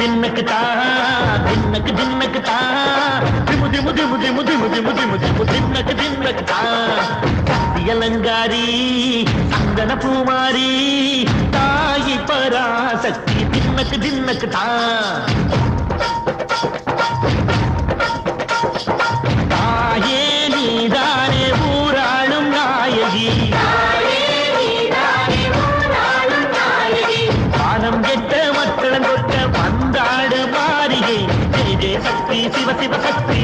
தின்னக்கு தா தின்னக்கு தின்னக்கு தா திமு திமு திமு திமு திமு திமு திமு திமு தின்னக்கு தின்னக்கு தா அலங்காரி சந்தன பூமாரி தாயி பராசக்தி தின்னக்கு தின்னக்கு தா தாயே நீதானே ஊராளும் நாயகி பாலம் கெட்ட மக்களம் கொட்ட வந்தாடு மாறியே ஜெய ஜெய சக்தி சிவ சிவ சக்தி